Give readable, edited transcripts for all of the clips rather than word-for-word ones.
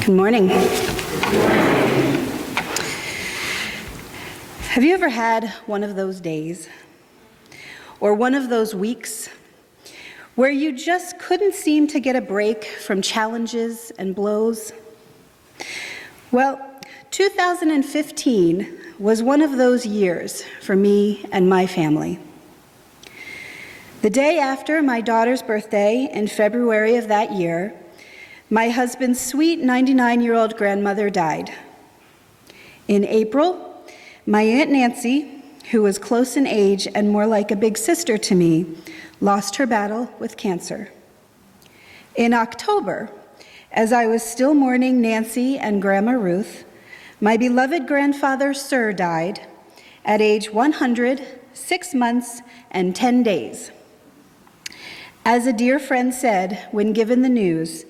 Good morning. Have you ever had one of those days, or one of those weeks, where you just couldn't seem to get a break from challenges and blows? Well, 2015 was one of those years for me and my family. The day after my daughter's birthday in February of that year, my husband's sweet 99-year-old grandmother died. In April, my Aunt Nancy, who was close in age and more like a big sister to me, lost her battle with cancer. In October, as I was still mourning Nancy and Grandma Ruth, my beloved grandfather, Sir, died at age 100, 6 months, and 10 days. As a dear friend said when given the news,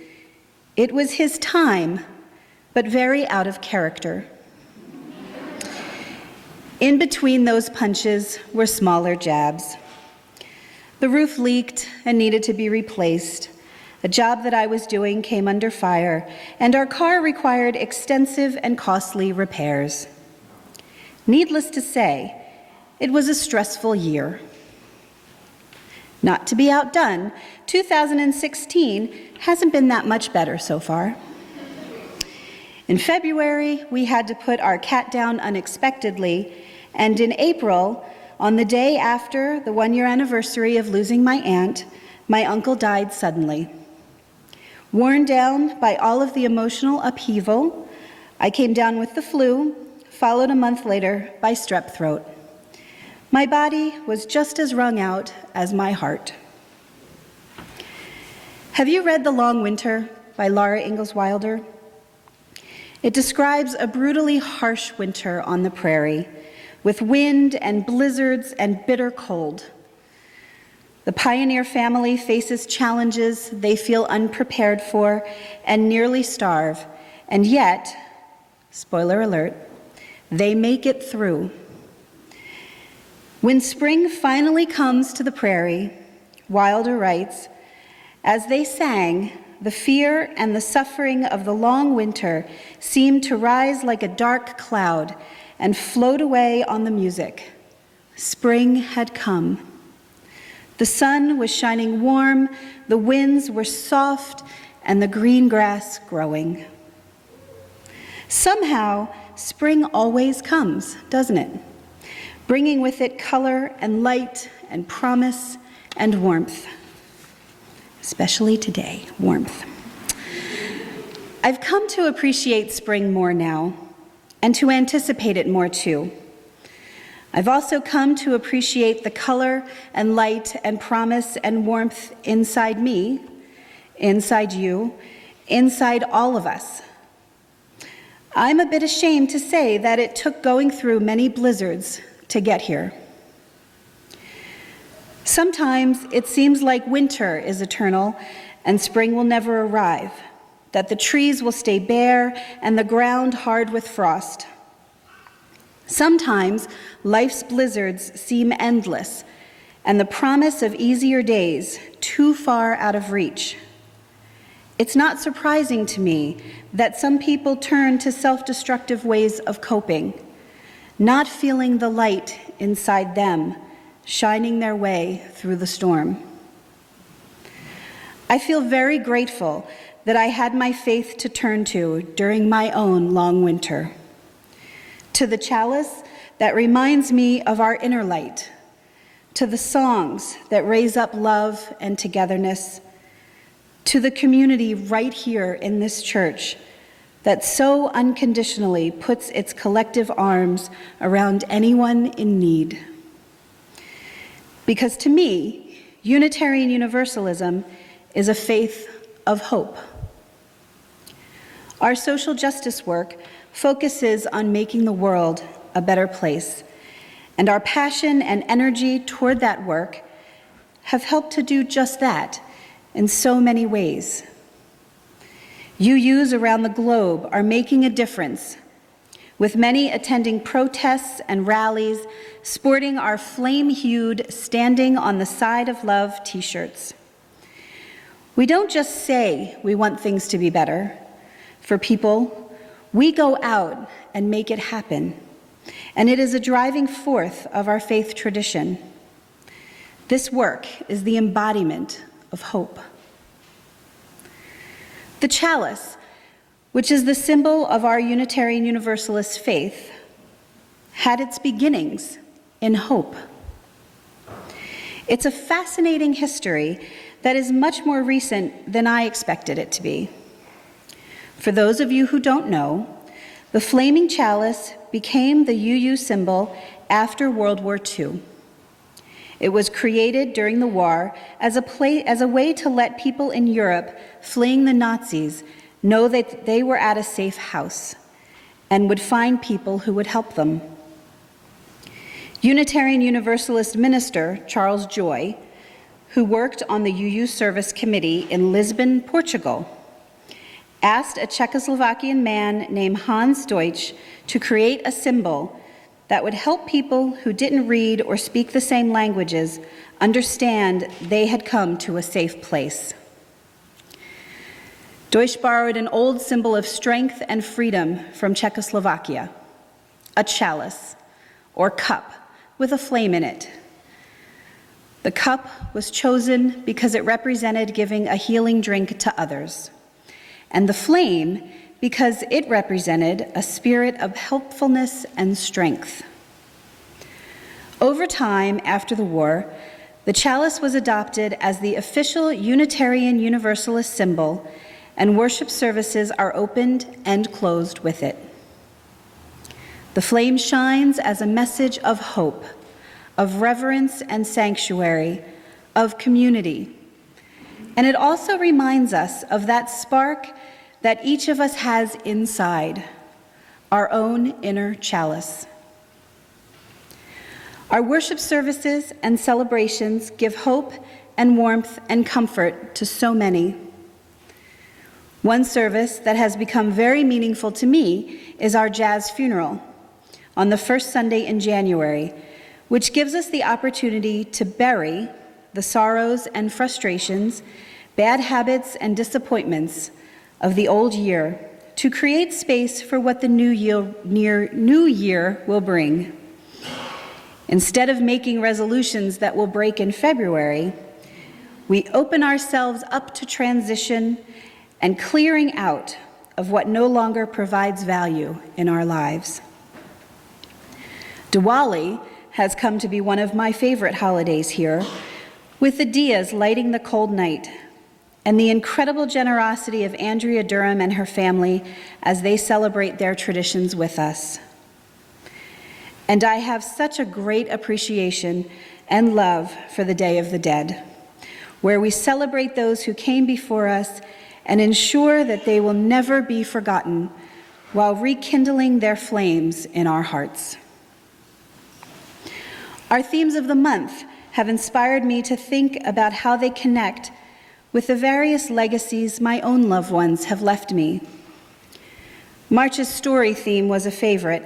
it was his time, but very out of character. In between those punches were smaller jabs. The roof leaked and needed to be replaced. A job that I was doing came under fire, and our car required extensive and costly repairs. Needless to say, it was a stressful year. Not to be outdone, 2016 hasn't been that much better so far. In February, we had to put our cat down unexpectedly, and in April, on the day after the one-year anniversary of losing my aunt, my uncle died suddenly. Worn down by all of the emotional upheaval, I came down with the flu, followed a month later by strep throat. My body was just as wrung out as my heart. Have you read The Long Winter by Laura Ingalls Wilder? It describes a brutally harsh winter on the prairie, with wind and blizzards and bitter cold. The pioneer family faces challenges they feel unprepared for and nearly starve, and yet, spoiler alert, they make it through. When spring finally comes to the prairie, Wilder writes, as they sang, the fear and the suffering of the long winter seemed to rise like a dark cloud and float away on the music. Spring had come. The sun was shining warm, the winds were soft, and the green grass growing. Somehow, spring always comes, doesn't it? Bringing with it color and light and promise and warmth. Especially today, warmth. I've come to appreciate spring more now, and to anticipate it more too. I've also come to appreciate the color and light and promise and warmth inside me, inside you, inside all of us. I'm a bit ashamed to say that it took going through many blizzards to get here. Sometimes it seems like winter is eternal and spring will never arrive, that the trees will stay bare and the ground hard with frost. Sometimes life's blizzards seem endless and the promise of easier days too far out of reach. It's not surprising to me that some people turn to self-destructive ways of coping, not feeling the light inside them, shining their way through the storm. I feel very grateful that I had my faith to turn to during my own long winter. To the chalice that reminds me of our inner light, to the songs that raise up love and togetherness, to the community right here in this church that so unconditionally puts its collective arms around anyone in need. Because to me, Unitarian Universalism is a faith of hope. Our social justice work focuses on making the world a better place, and our passion and energy toward that work have helped to do just that in so many ways. UUs around the globe are making a difference, with many attending protests and rallies, sporting our flame-hued Standing on the Side of Love t-shirts. We don't just say we want things to be better. for people, we go out and make it happen, and it is a driving force of our faith tradition. This work is the embodiment of hope. The chalice, which is the symbol of our Unitarian Universalist faith, had its beginnings in hope. It's a fascinating history that is much more recent than I expected it to be. For those of you who don't know, the flaming chalice became the UU symbol after World War II. It was created during the war as a way to let people in Europe fleeing the Nazis know that they were at a safe house and would find people who would help them. Unitarian Universalist minister Charles Joy, who worked on the UU Service Committee in Lisbon, Portugal, asked a Czechoslovakian man named Hans Deutsch to create a symbol that would help people who didn't read or speak the same languages understand they had come to a safe place. Deutsch borrowed an old symbol of strength and freedom from Czechoslovakia, a chalice, or cup, with a flame in it. The cup was chosen because it represented giving a healing drink to others, and the flame because it represented a spirit of helpfulness and strength. Over time, after the war, the chalice was adopted as the official Unitarian Universalist symbol, and worship services are opened and closed with it. The flame shines as a message of hope, of reverence and sanctuary, of community. And it also reminds us of that spark that each of us has inside, our own inner chalice. Our worship services and celebrations give hope and warmth and comfort to so many. One service that has become very meaningful to me is our jazz funeral on the first Sunday in January, which gives us the opportunity to bury the sorrows and frustrations, bad habits and disappointments of the old year to create space for what the new year will bring. Instead of making resolutions that will break in February, we open ourselves up to transition and clearing out of what no longer provides value in our lives. Diwali has come to be one of my favorite holidays here, with the diyas lighting the cold night, and the incredible generosity of Andrea Durham and her family as they celebrate their traditions with us. And I have such a great appreciation and love for the Day of the Dead, where we celebrate those who came before us and ensure that they will never be forgotten while rekindling their flames in our hearts. Our themes of the month have inspired me to think about how they connect with the various legacies my own loved ones have left me. March's story theme was a favorite,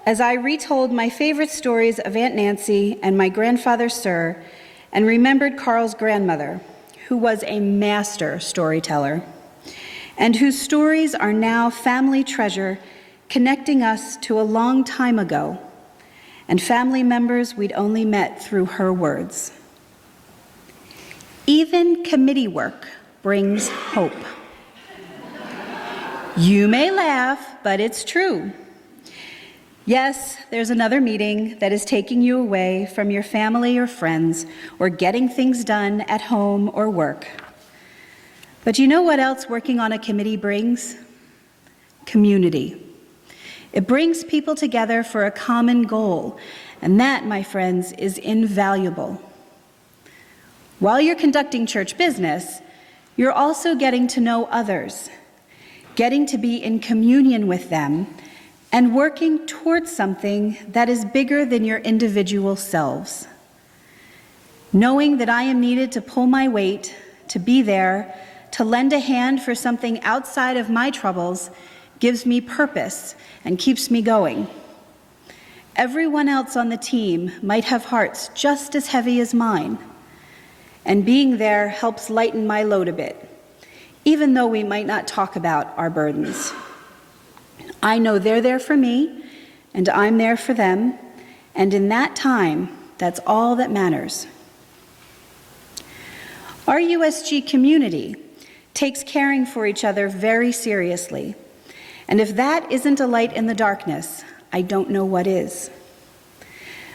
as I retold my favorite stories of Aunt Nancy and my grandfather Sir, and remembered Carl's grandmother, who was a master storyteller, and whose stories are now family treasure, connecting us to a long time ago, and family members we'd only met through her words. Even committee work brings hope. You may laugh, but it's true. Yes, there's another meeting that is taking you away from your family or friends, or getting things done at home or work. But you know what else working on a committee brings? Community. It brings people together for a common goal, and that, my friends, is invaluable. While you're conducting church business, you're also getting to know others, getting to be in communion with them, and working towards something that is bigger than your individual selves. Knowing that I am needed to pull my weight, to be there, to lend a hand for something outside of my troubles, gives me purpose and keeps me going. Everyone else on the team might have hearts just as heavy as mine, and being there helps lighten my load a bit, even though we might not talk about our burdens. I know they're there for me, and I'm there for them, and in that time, that's all that matters. Our USG community takes caring for each other very seriously, and if that isn't a light in the darkness, I don't know what is.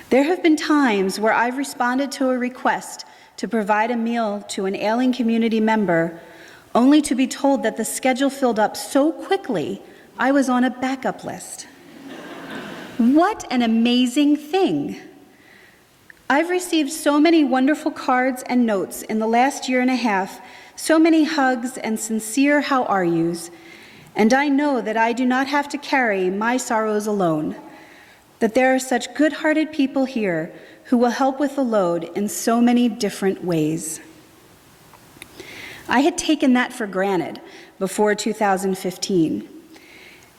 There have been times where I've responded to a request to provide a meal to an ailing community member, only to be told that the schedule filled up so quickly I was on a backup list. What an amazing thing! I've received so many wonderful cards and notes in the last year and a half, so many hugs and sincere how are yous, and I know that I do not have to carry my sorrows alone, that there are such good-hearted people here who will help with the load in so many different ways. I had taken that for granted before 2015,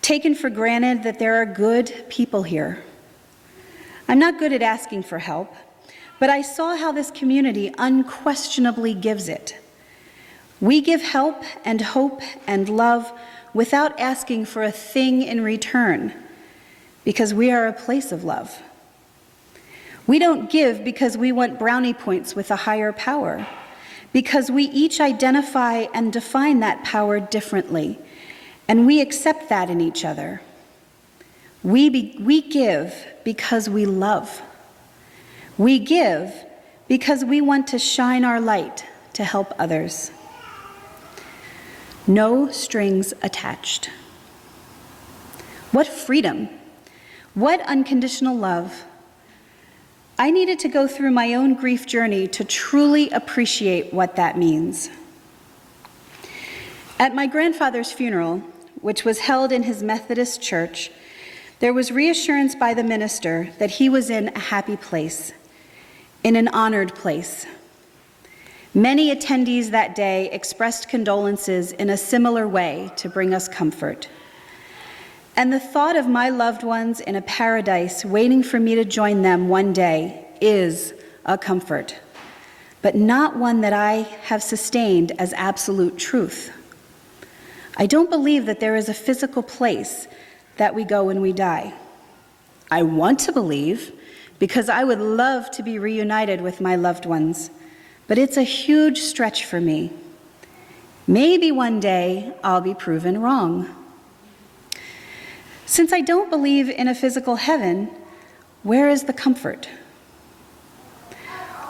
taken for granted that there are good people here. I'm not good at asking for help, but I saw how this community unquestionably gives it. We give help and hope and love without asking for a thing in return, because we are a place of love. We don't give because we want brownie points with a higher power, because we each identify and define that power differently, and we accept that in each other. We give because we love. We give because we want to shine our light to help others. No strings attached. What freedom! What unconditional love! I needed to go through my own grief journey to truly appreciate what that means. At my grandfather's funeral, which was held in his Methodist church, there was reassurance by the minister that he was in a happy place, in an honored place. Many attendees that day expressed condolences in a similar way to bring us comfort. And the thought of my loved ones in a paradise waiting for me to join them one day is a comfort, but not one that I have sustained as absolute truth. I don't believe that there is a physical place that we go when we die. I want to believe, because I would love to be reunited with my loved ones, but it's a huge stretch for me. Maybe one day I'll be proven wrong. Since I don't believe in a physical heaven, where is the comfort?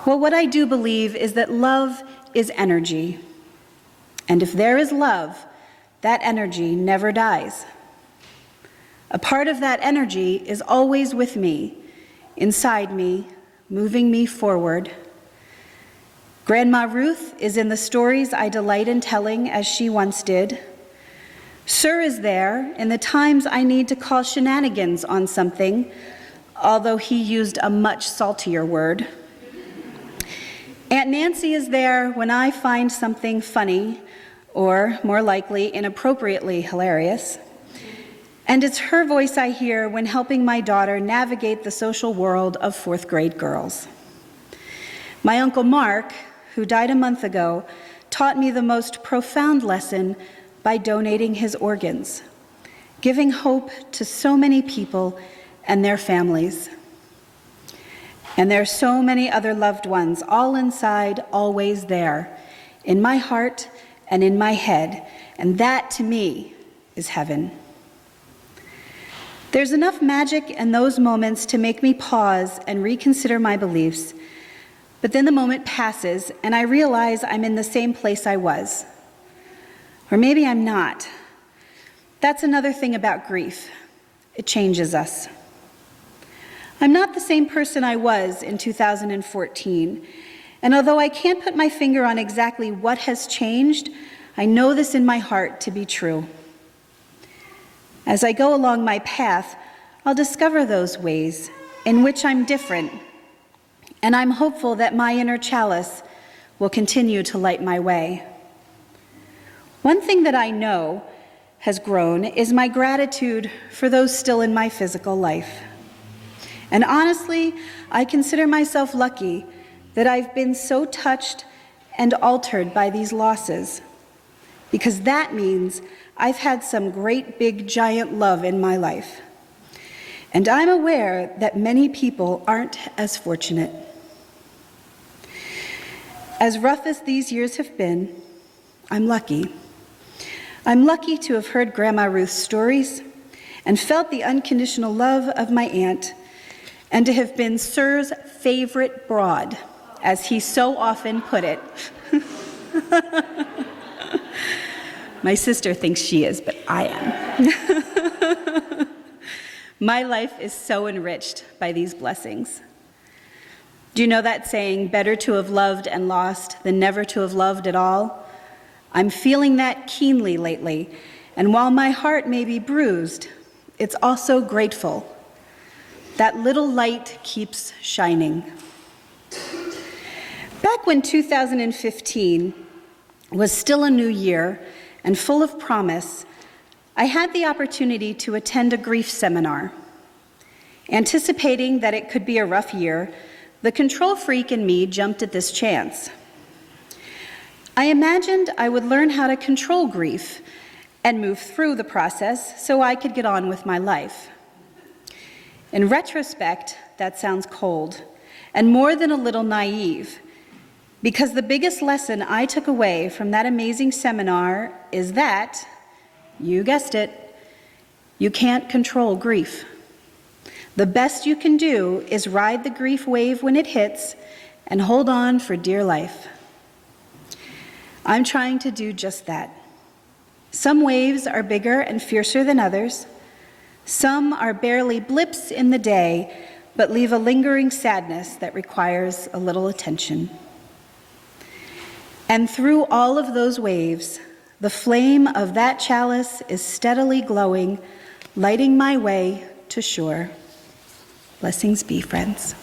Well, what I do believe is that love is energy. And if there is love, that energy never dies. A part of that energy is always with me, inside me, moving me forward. Grandma Ruth is in the stories I delight in telling, as she once did. Sir is there in the times I need to call shenanigans on something, although he used a much saltier word. Aunt Nancy is there when I find something funny, or more likely, inappropriately hilarious. And it's her voice I hear when helping my daughter navigate the social world of fourth grade girls. My Uncle Mark, who died a month ago, taught me the most profound lesson by donating his organs, giving hope to so many people and their families. And there are so many other loved ones, all inside, always there, in my heart and in my head, and that, to me, is heaven. There's enough magic in those moments to make me pause and reconsider my beliefs, but then the moment passes, and I realize I'm in the same place I was. Or maybe I'm not. That's another thing about grief. It changes us. I'm not the same person I was in 2014, and although I can't put my finger on exactly what has changed, I know this in my heart to be true. As I go along my path, I'll discover those ways in which I'm different, and I'm hopeful that my inner chalice will continue to light my way. One thing that I know has grown is my gratitude for those still in my physical life. And honestly, I consider myself lucky that I've been so touched and altered by these losses, because that means I've had some great big giant love in my life. And I'm aware that many people aren't as fortunate. As rough as these years have been, I'm lucky. I'm lucky to have heard Grandma Ruth's stories and felt the unconditional love of my aunt, and to have been Sir's favorite broad, as he so often put it. My sister thinks she is, but I am. My life is so enriched by these blessings. Do you know that saying, better to have loved and lost than never to have loved at all? I'm feeling that keenly lately, and while my heart may be bruised, it's also grateful. That little light keeps shining. Back when 2015 was still a new year and full of promise, I had the opportunity to attend a grief seminar. Anticipating that it could be a rough year, the control freak in me jumped at this chance. I imagined I would learn how to control grief and move through the process so I could get on with my life. In retrospect, that sounds cold and more than a little naive, because the biggest lesson I took away from that amazing seminar is that, you guessed it, you can't control grief. The best you can do is ride the grief wave when it hits and hold on for dear life. I'm trying to do just that. Some waves are bigger and fiercer than others. Some are barely blips in the day, but leave a lingering sadness that requires a little attention. And through all of those waves, the flame of that chalice is steadily glowing, lighting my way to shore. Blessings be, friends.